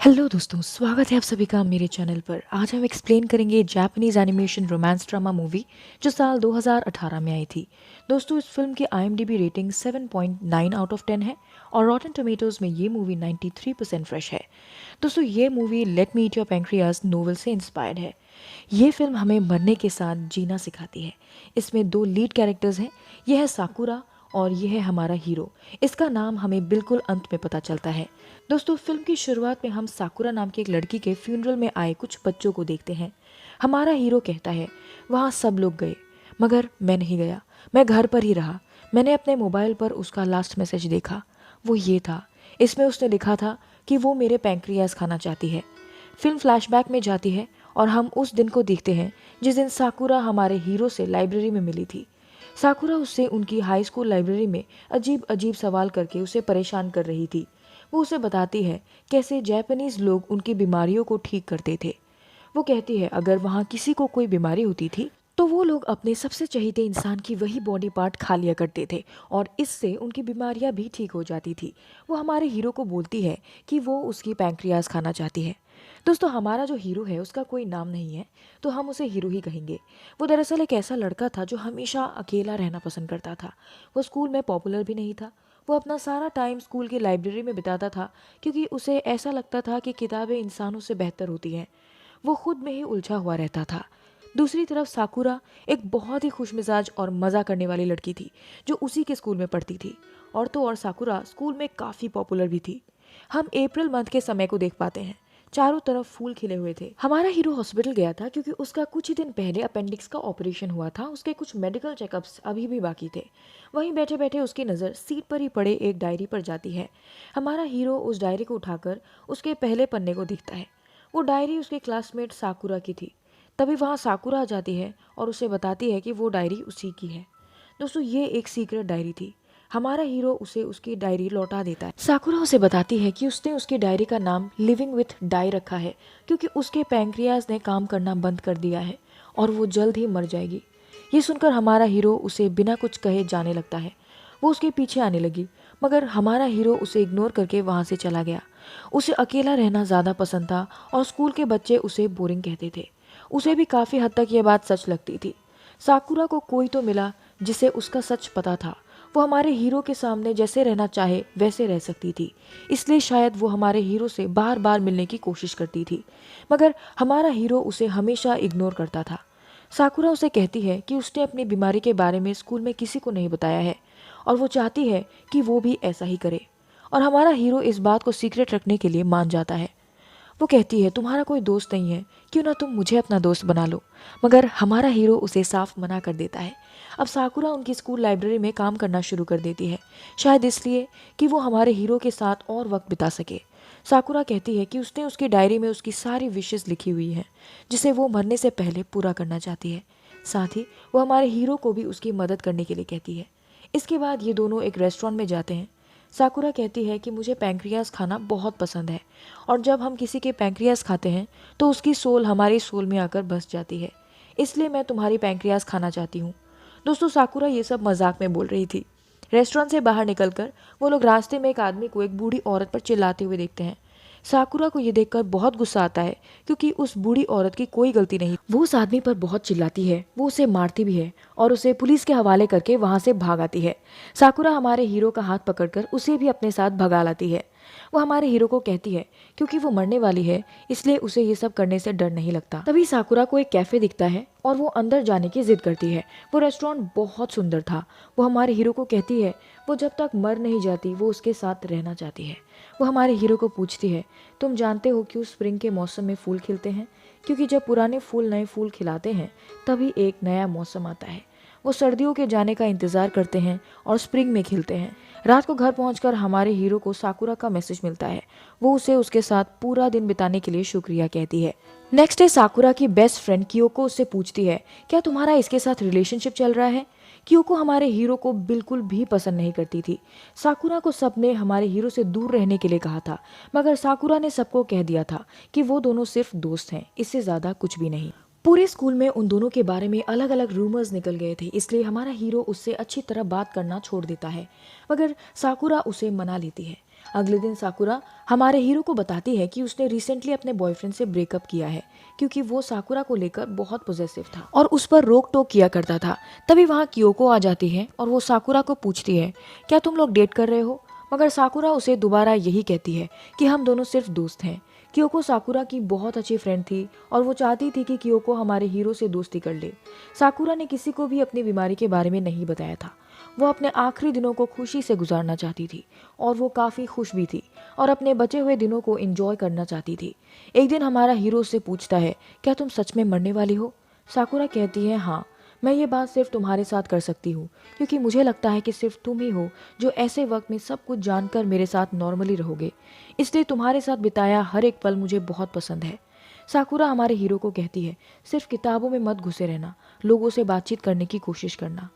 Hello दोस्तों, स्वागत है आप सभी का मेरे चैनल पर। आज हम एक्सप्लेन करेंगे Japanese animation romance drama movie जो साल 2018 में आई थी। दोस्तों, इस फिल्म की IMDb रेटिंग 7.9 आउट ऑफ 10 है और रॉटन टोमेटोज में ये मूवी 93% फ्रेश है। दोस्तों, ये movie let me eat your pancreas novel से इंस्पायर्ड है। ये फिल्म हमें मरने के साथ जीना सिखाती है। इसमें दो लीड कैरेक्टर्स हैं, यह है साकुरा और यह है हमारा हीरो। इसका नाम हमें बिल्कुल अंत में पता चलता है। दोस्तों, फिल्म की शुरुआत में हम साकुरा नाम की एक लड़की के फ्यूनरल में आए कुछ बच्चों को देखते हैं। हमारा हीरो कहता है, वहाँ सब लोग गए मगर मैं नहीं गया, मैं घर पर ही रहा। मैंने अपने मोबाइल पर उसका लास्ट मैसेज देखा, वो ये था। इसमें उसने लिखा था कि वो मेरे पैंक्रियाज खाना चाहती है। फिल्म फ्लैशबैक में जाती है और हम उस दिन को देखते हैं जिस दिन साकुरा हमारे हीरो से लाइब्रेरी में मिली थी। साकुरा उससे उनकी हाई स्कूल लाइब्रेरी में अजीब अजीब सवाल करके उसे परेशान कर रही थी। वो उसे बताती है कैसे जापानीज लोग उनकी बीमारियों को ठीक करते थे। वो कहती है अगर वहाँ किसी को कोई बीमारी होती थी तो वो लोग अपने सबसे चहीते इंसान की वही बॉडी पार्ट खा लिया करते थे और इससे उनकी बीमारियां भी ठीक हो जाती थी। वो हमारे हीरो को बोलती है कि वो उसकी पैंक्रियाज खाना चाहती है। दोस्तों, हमारा जो हीरो है उसका कोई नाम नहीं है, तो हम उसे हीरो ही कहेंगे। वो दरअसल एक ऐसा लड़का था जो हमेशा अकेला रहना पसंद करता था। वो स्कूल में पॉपुलर भी नहीं था। वो अपना सारा टाइम स्कूल की लाइब्रेरी में बिताता था क्योंकि उसे ऐसा लगता था कि किताबें इंसानों से बेहतर होती हैं। वो खुद में ही उलझा हुआ रहता था। दूसरी तरफ साकुरा एक बहुत ही खुशमिजाज और मज़ा करने वाली लड़की थी जो उसी के स्कूल में पढ़ती थी। और तो और साकुरा स्कूल में काफ़ी पॉपुलर भी थी। हम अप्रैल मंथ के समय को देख पाते हैं। चारों तरफ फूल खिले हुए थे। हमारा हीरो हॉस्पिटल गया था क्योंकि उसका कुछ ही दिन पहले अपेंडिक्स का ऑपरेशन हुआ था। उसके कुछ मेडिकल चेकअप्स अभी भी बाकी थे। वहीं बैठे बैठे उसकी नज़र सीट पर ही पड़े एक डायरी पर जाती है। हमारा हीरो उस डायरी को उठाकर उसके पहले पन्ने को देखता है। वो डायरी उसके क्लासमेट साकुरा की थी। तभी वहाँ साकुरा आ जाती है और उसे बताती है कि वो डायरी उसी की है। दोस्तों, ये एक सीक्रेट डायरी थी। हमारा हीरो उसे उसकी डायरी लौटा देता है। साकुरा उसे बताती है कि उसने उसकी डायरी का नाम लिविंग विथ डाई रखा है क्योंकि उसके पैंक्रियाज ने काम करना बंद कर दिया है और वो जल्द ही मर जाएगी। ये सुनकर हमारा हीरो उसे बिना कुछ कहे जाने लगता है। वो उसके पीछे आने लगी मगर हमारा हीरो उसे इग्नोर करके वहाँ से चला गया। उसे अकेला रहना ज़्यादा पसंद था और स्कूल के बच्चे उसे बोरिंग कहते थे। उसे भी काफ़ी हद तक ये बात सच लगती थी। साकुरा को कोई तो मिला जिसे उसका सच पता था। वो हमारे हीरो के सामने जैसे रहना चाहे वैसे रह सकती थी, इसलिए शायद वो हमारे हीरो से बार बार मिलने की कोशिश करती थी मगर हमारा हीरो उसे हमेशा इग्नोर करता था। साकुरा उसे कहती है कि उसने अपनी बीमारी के बारे में स्कूल में किसी को नहीं बताया है और वो चाहती है कि वो भी ऐसा ही करे। और हमारा हीरो इस बात को सीक्रेट रखने के लिए मान जाता है। वो कहती है तुम्हारा कोई दोस्त नहीं है, क्यों ना तुम मुझे अपना दोस्त बना लो। मगर हमारा हीरो उसे साफ मना कर देता है। अब साकुरा उनकी स्कूल लाइब्रेरी में काम करना शुरू कर देती है, शायद इसलिए कि वो हमारे हीरो के साथ और वक्त बिता सके। साकुरा कहती है कि उसने उसकी डायरी में उसकी सारी विशेस लिखी हुई हैं जिसे वो मरने से पहले पूरा करना चाहती है। साथ ही वो हमारे हीरो को भी उसकी मदद करने के लिए कहती है। इसके बाद ये दोनों एक रेस्टोरेंट में जाते हैं। साकुरा कहती है कि मुझे पैंक्रियाज खाना बहुत पसंद है और जब हम किसी के पैंक्रियाज खाते हैं तो उसकी सोल हमारी सोल में आकर बस जाती है, इसलिए मैं तुम्हारी पैंक्रियाज खाना चाहती हूँ। दोस्तों, साकुरा ये सब मजाक में बोल रही थी। रेस्टोरेंट से बाहर निकलकर वो लोग रास्ते में एक आदमी को एक बूढ़ी औरत पर चिल्लाते हुए देखते हैं। साकुरा को ये देखकर बहुत गुस्सा आता है क्योंकि उस बूढ़ी औरत की कोई गलती नहीं। वो उस आदमी पर बहुत चिल्लाती है, वो उसे मारती भी है और उसे पुलिस के हवाले करके वहां से भाग आती है। साकुरा हमारे हीरो का हाथ पकड़कर उसे भी अपने साथ भगा लाती है। वो हमारे हीरो को कहती है क्योंकि वो मरने वाली है इसलिए उसे ये सब करने से डर नहीं लगता। तभी साकुरा को एक कैफे दिखता है और वो अंदर जाने की जिद करती है। वो रेस्टोरेंट बहुत सुंदर था। वो हमारे हीरो को कहती है वो जब तक मर नहीं जाती वो उसके साथ रहना चाहती है। वो हमारे हीरो को पूछती है तुम जानते हो क्यों स्प्रिंग के मौसम में फूल खिलते हैं? क्योंकि जब पुराने फूल नए फूल खिलाते हैं तभी एक नया मौसम आता है। वो सर्दियों के जाने का इंतजार करते हैं और स्प्रिंग में खिलते हैं। रात को घर पहुंचकर हमारे हीरो को साकुरा का मैसेज मिलता है। वो उसे उसके साथ पूरा दिन बिताने के लिए शुक्रिया कहती है। नेक्स्ट डे साकुरा की बेस्ट फ्रेंड कियोको उससे पूछती है क्या तुम्हारा इसके साथ रिलेशनशिप चल रहा है? क्योंकि हमारे हीरो को बिल्कुल भी पसंद नहीं करती थी। साकुरा को सबने हमारे हीरो से दूर रहने के लिए कहा था मगर साकुरा ने सबको कह दिया था कि वो दोनों सिर्फ दोस्त हैं, इससे ज्यादा कुछ भी नहीं। पूरे स्कूल में उन दोनों के बारे में अलग अलग रूमर्स निकल गए थे, इसलिए हमारा हीरो उससे अच्छी तरह बात करना छोड़ देता है मगर साकुरा उसे मना लेती है। अगले दिन साकुरा हमारे हीरो को बताती है कि उसने रिसेंटली अपने बॉयफ्रेंड से ब्रेकअप किया है क्योंकि वो साकुरा को लेकर बहुत पॉजेसिव था और उस पर रोक टोक किया करता था। तभी वहाँ क्योको आ जाती है और वो साकुरा को पूछती है, क्या तुम लोग डेट कर रहे हो? मगर साकुरा उसे दोबारा यही कहती है कि हम दोनों सिर्फ दोस्त हैं। क्योको साकुरा की बहुत अच्छी फ्रेंड थी और वो चाहती थी कि क्योको हमारे हीरो से दोस्ती कर ले। साकुरा ने किसी को भी अपनी बीमारी के बारे में नहीं बताया था। वो अपने आखिरी दिनों को खुशी से गुजारना चाहती थी और वो काफ़ी खुश भी थी और अपने बचे हुए दिनों को एंजॉय करना चाहती थी। एक दिन हमारा हीरो उससे पूछता है, क्या तुम सच में मरने वाली हो? साकुरा कहती है, हाँ, मैं ये बात सिर्फ तुम्हारे साथ कर सकती हूँ क्योंकि मुझे लगता है कि सिर्फ तुम ही हो जो ऐसे वक्त में सब कुछ जानकर मेरे साथ नॉर्मली रहोगे, इसलिए तुम्हारे साथ बिताया हर एक पल मुझे बहुत पसंद है। साकुरा हमारे हीरो को कहती है, सिर्फ किताबों में मत घुसे रहना, लोगों से बातचीत करने की कोशिश करना।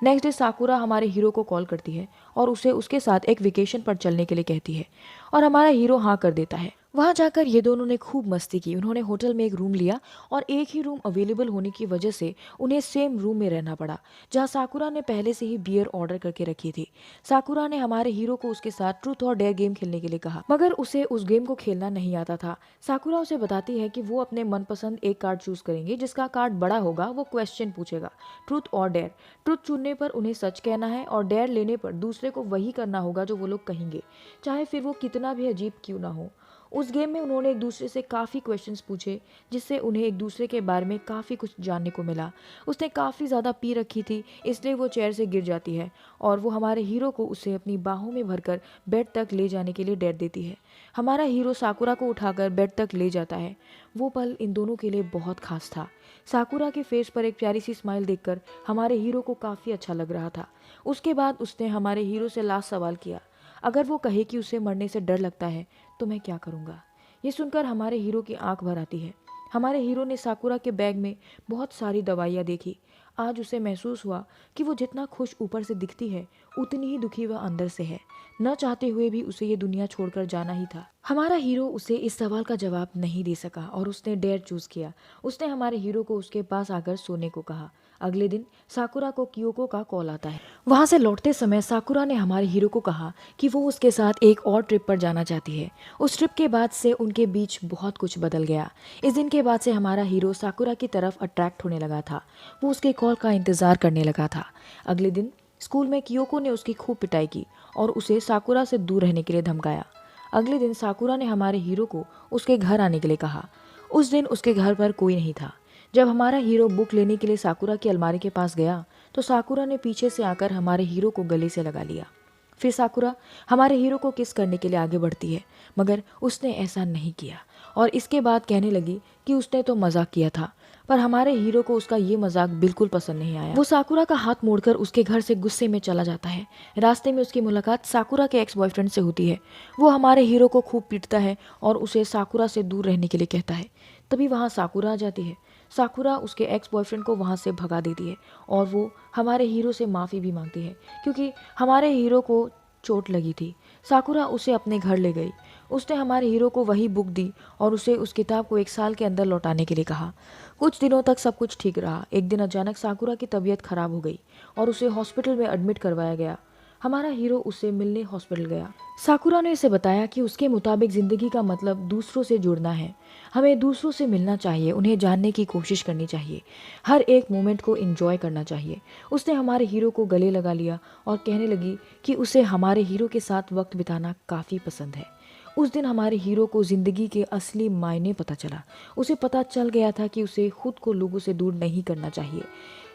नेक्स्ट डे साकुरा हमारे हीरो को कॉल करती है और उसे उसके साथ एक वेकेशन पर चलने के लिए कहती है और हमारा हीरो हाँ कर देता है। वहाँ जाकर ये दोनों ने खूब मस्ती की। उन्होंने होटल में एक रूम लिया और एक ही रूम अवेलेबल होने की वजह से उन्हें सेम रूम में रहना पड़ा जहाँ साकुरा ने पहले से ही बियर ऑर्डर करके रखी थी। साकुरा ने हमारे हीरो को उसके साथ ट्रूथ और डेयर गेम खेलने के लिए कहा मगर उसे उस गेम को खेलना नहीं आता था। साकुरा उसे बताती है कि वो अपने मनपसंद एक कार्ड चूज करेंगे, जिसका कार्ड बड़ा होगा वो क्वेश्चन पूछेगा, ट्रूथ और डेयर। ट्रूथ चुनने पर उन्हें सच कहना है और डेयर लेने पर दूसरे को वही करना होगा जो वो लोग कहेंगे, चाहे फिर वो कितना भी अजीब क्यों ना हो। उस गेम में उन्होंने एक दूसरे से काफ़ी क्वेश्चंस पूछे जिससे उन्हें एक दूसरे के बारे में काफ़ी कुछ जानने को मिला। उसने काफ़ी ज़्यादा पी रखी थी इसलिए वो चेयर से गिर जाती है और वो हमारे हीरो को उसे अपनी बाहों में भरकर बेड तक ले जाने के लिए डेयर देती है। हमारा हीरो साकुरा को उठाकर बेड तक ले जाता है। वो पल इन दोनों के लिए बहुत खास था। साकुरा के फेस पर एक प्यारी सी स्माइल देखकर हमारे हीरो को काफ़ी अच्छा लग रहा था। उसके बाद उसने हमारे हीरो से लास्ट सवाल किया, अगर वो कहे कि उसे मरने से डर लगता है तो मैं क्या करूँगा? ये सुनकर हमारे हीरो की आंख भर आती है। हमारे हीरो ने साकुरा के बैग में बहुत सारी दवाइयाँ देखी। आज उसे महसूस हुआ कि वो जितना खुश ऊपर से दिखती है उतनी ही दुखी वह अंदर से है। न चाहते हुए भी उसे ये दुनिया छोड़कर जाना ही था। हमारा हीरो उसे इस सवाल का जवाब नहीं दे सका और उसने डेयर चूज किया। उसने हमारे हीरो को उसके पास आकर सोने को कहा। अगले दिन साकुरा को क्योको का कॉल आता है। वहां से लौटते समय साकुरा ने हमारे हीरो को कहा कि वो उसके साथ एक और ट्रिप पर जाना चाहती है। उस ट्रिप के बाद से उनके बीच बहुत कुछ बदल गया। इस दिन के बाद से हमारा हीरो साकुरा की तरफ अट्रैक्ट होने लगा था। वो उसके कॉल का इंतजार करने लगा था। अगले दिन स्कूल में क्योको ने उसकी खूब पिटाई की और उसे साकुरा से दूर रहने के लिए धमकाया। अगले दिन साकुरा ने हमारे हीरो को उसके घर आने के लिए कहा। उस दिन उसके घर पर कोई नहीं था। जब हमारा हीरो बुक लेने के लिए साकुरा की अलमारी के पास गया तो साकुरा ने पीछे से आकर हमारे हीरो को गले से लगा लिया। फिर साकुरा हमारे हीरो को किस करने के लिए आगे बढ़ती है मगर उसने ऐसा नहीं किया और इसके बाद कहने लगी कि उसने तो मजाक किया था। पर हमारे हीरो को उसका ये मजाक बिल्कुल पसंद नहीं आया। वो साकुरा का हाथ मोड़कर उसके घर से गुस्से में चला जाता है। रास्ते में उसकी मुलाकात साकुरा के एक्स बॉयफ्रेंड से होती है। वो हमारे हीरो को खूब पीटता है और उसे साकुरा से दूर रहने के लिए कहता है। तभी वहाँ साकुरा आ जाती है। साकुरा उसके एक्स बॉयफ्रेंड को वहाँ से भगा देती है और वो हमारे हीरो से माफ़ी भी मांगती है क्योंकि हमारे हीरो को चोट लगी थी। साकुरा उसे अपने घर ले गई। उसने हमारे हीरो को वही बुक दी और उसे उस किताब को 1 साल के अंदर लौटाने के लिए कहा। कुछ दिनों तक सब कुछ ठीक रहा। एक दिन अचानक साकुरा की तबीयत खराब हो गई और उसे हॉस्पिटल में एडमिट करवाया गया। हमारा हीरो उससे मिलने हॉस्पिटल गया। साकुरा ने उसे बताया कि उसके मुताबिक जिंदगी का मतलब दूसरों से जुड़ना है। हमें दूसरों से मिलना चाहिए, उन्हें जानने की कोशिश करनी चाहिए, हर एक मोमेंट को एंजॉय करना चाहिए। उसने हमारे हीरो को गले लगा लिया और कहने लगी कि उसे हमारे हीरो के साथ वक्त बिताना काफ़ी पसंद है। उस दिन हमारे हीरो को ज़िंदगी के असली मायने पता चला। उसे पता चल गया था कि उसे खुद को लोगों से दूर नहीं करना चाहिए।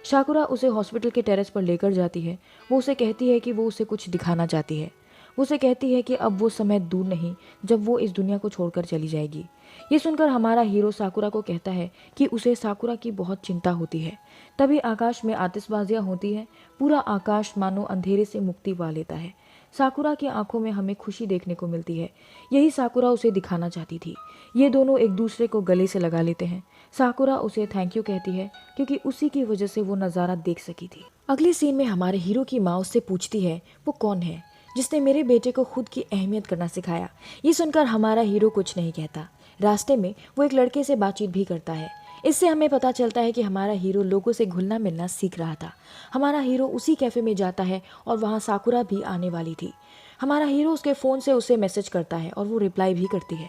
साकुरा उसे हॉस्पिटल के टेरेस पर लेकर जाती है। वो उसे कहती है कि वो उसे कुछ दिखाना चाहती है। वो उसे कहती है कि अब वो समय दूर नहीं जब वो इस दुनिया को छोड़कर चली जाएगी। ये सुनकर हमारा हीरो साकुरा को कहता है कि उसे साकुरा की बहुत चिंता होती है। तभी आकाश में आतिशबाजियां होती हैं। पूरा आकाश मानो अंधेरे से मुक्ति पा लेता है। साकुरा की आंखों में हमें खुशी देखने को मिलती है। यही साकुरा उसे दिखाना चाहती थी। ये दोनों एक दूसरे को गले से लगा लेते हैं। साकुरा उसे थैंक यू कहती है क्योंकि उसी की वजह से वो नज़ारा देख सकी थी। अगले सीन में हमारे हीरो की माँ उससे पूछती है वो कौन है जिसने मेरे बेटे को खुद की अहमियत करना सिखाया। ये सुनकर हमारा हीरो कुछ नहीं कहता। रास्ते में वो एक लड़के से बातचीत भी करता है। इससे हमें पता चलता है कि हमारा हीरो लोगों से घुलना मिलना सीख रहा था। हमारा हीरो उसी कैफ़े में जाता है और वहाँ साकुरा भी आने वाली थी। हमारा हीरो उसके फ़ोन से उसे मैसेज करता है और वो रिप्लाई भी करती है।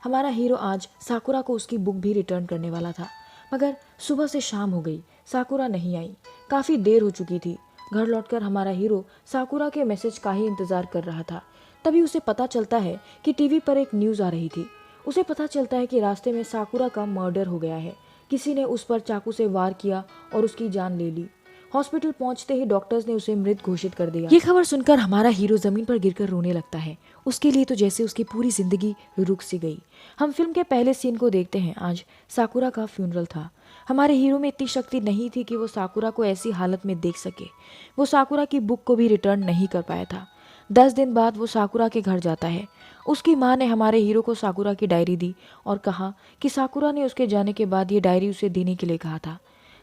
हमारा हीरो आज साकुरा को उसकी बुक भी रिटर्न करने वाला था, मगर सुबह से शाम हो गई, साकुरा नहीं आई। काफ़ी देर हो चुकी थी। घर लौटकर हमारा हीरो साकुरा के मैसेज का ही इंतज़ार कर रहा था। तभी उसे पता चलता है कि टीवी पर एक न्यूज़ आ रही थी। उसे पता चलता है कि रास्ते में साकुरा का मर्डर हो गया है। किसी ने उस पर चाकू से वार किया और उसकी जान ले ली। हॉस्पिटल पहुंचते ही डॉक्टर्स ने उसे मृत घोषित कर दिया। ये खबर सुनकर हमारा हीरो जमीन पर गिरकर रोने लगता है। उसके लिए तो जैसे उसकी पूरी जिंदगी रुक सी गई। हम फिल्म के पहले सीन को देखते हैं। आज साकुरा का फ्यूनरल था। हमारे हीरो में इतनी शक्ति नहीं थी कि वो साकुरा को ऐसी हालत में देख सके। वो साकुरा की बुक को भी रिटर्न नहीं कर पाया था। 10 दिन बाद वो साकुरा के घर जाता है। उसकी माँ ने हमारे हीरो को साकुरा की डायरी दी और कहा कि साकुरा ने उसके जाने के बाद ये डायरी उसे देने के लिए कहा था।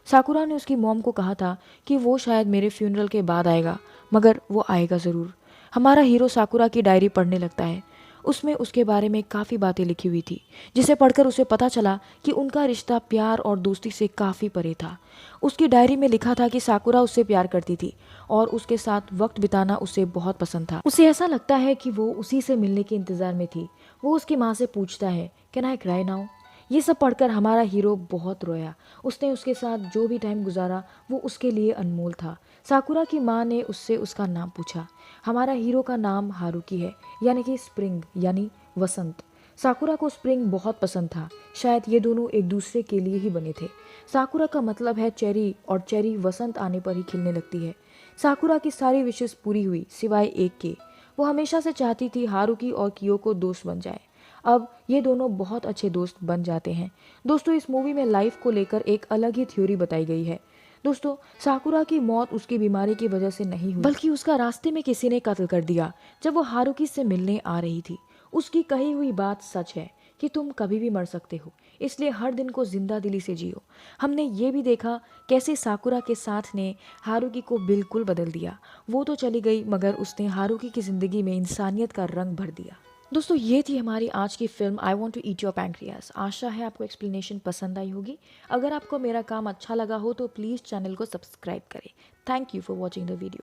साकुरा ने उसकी मॉम को कहा था कि वो शायद मेरे फ्यूनरल के बाद आएगा, मगर वो आएगा ज़रूर। हमारा हीरो साकुरा की डायरी पढ़ने लगता है। उसमें उसके बारे में काफ़ी बातें लिखी हुई थी, जिसे पढ़कर उसे पता चला कि उनका रिश्ता प्यार और दोस्ती से काफ़ी परे था। उसकी डायरी में लिखा था कि साकुरा उससे प्यार करती थी और उसके साथ वक्त बिताना उसे बहुत पसंद था। उसे ऐसा लगता है कि वो उसी से मिलने के इंतज़ार में थी। वो उसकी माँ से पूछता है, कैन आई क्राई नाउ? ये सब पढ़कर हमारा हीरो बहुत रोया। उसने उसके साथ जो भी टाइम गुजारा वो उसके लिए अनमोल था। साकुरा की माँ ने उससे उसका नाम पूछा। हमारा हीरो का नाम हारुकी है, यानी कि स्प्रिंग यानी वसंत। साकुरा को स्प्रिंग बहुत पसंद था। शायद ये दोनों एक दूसरे के लिए ही बने थे। साकुरा का मतलब है चेरी और चेरी वसंत आने पर ही खिलने लगती है। साकुरा की सारी विशेष पूरी हुई सिवाय एक के। वो हमेशा से चाहती थी हारुकी और कियोको दोस्त बन जाए। अब ये दोनों बहुत अच्छे दोस्त बन जाते हैं। दोस्तों, इस मूवी में लाइफ को लेकर एक अलग ही थ्योरी बताई गई है। दोस्तों, साकुरा की मौत उसकी बीमारी की वजह से नहीं हुई, बल्कि उसका रास्ते में किसी ने कत्ल कर दिया जब वो हारुकी से मिलने आ रही थी। उसकी कही हुई बात सच है कि तुम कभी भी मर सकते हो, इसलिए हर दिन को जिंदा दिली से जियो। हमने ये भी देखा कैसे साकुरा के साथ ने हारुकी को बिल्कुल बदल दिया। वो तो चली गई, मगर उसने हारुकी की जिंदगी में इंसानियत का रंग भर दिया। दोस्तों, ये थी हमारी आज की film I want to eat your pancreas. आशा है आपको एक्सप्लेनेशन पसंद आई होगी। अगर आपको मेरा काम अच्छा लगा हो तो प्लीज़ चैनल को सब्सक्राइब करें। Thank you for watching the video.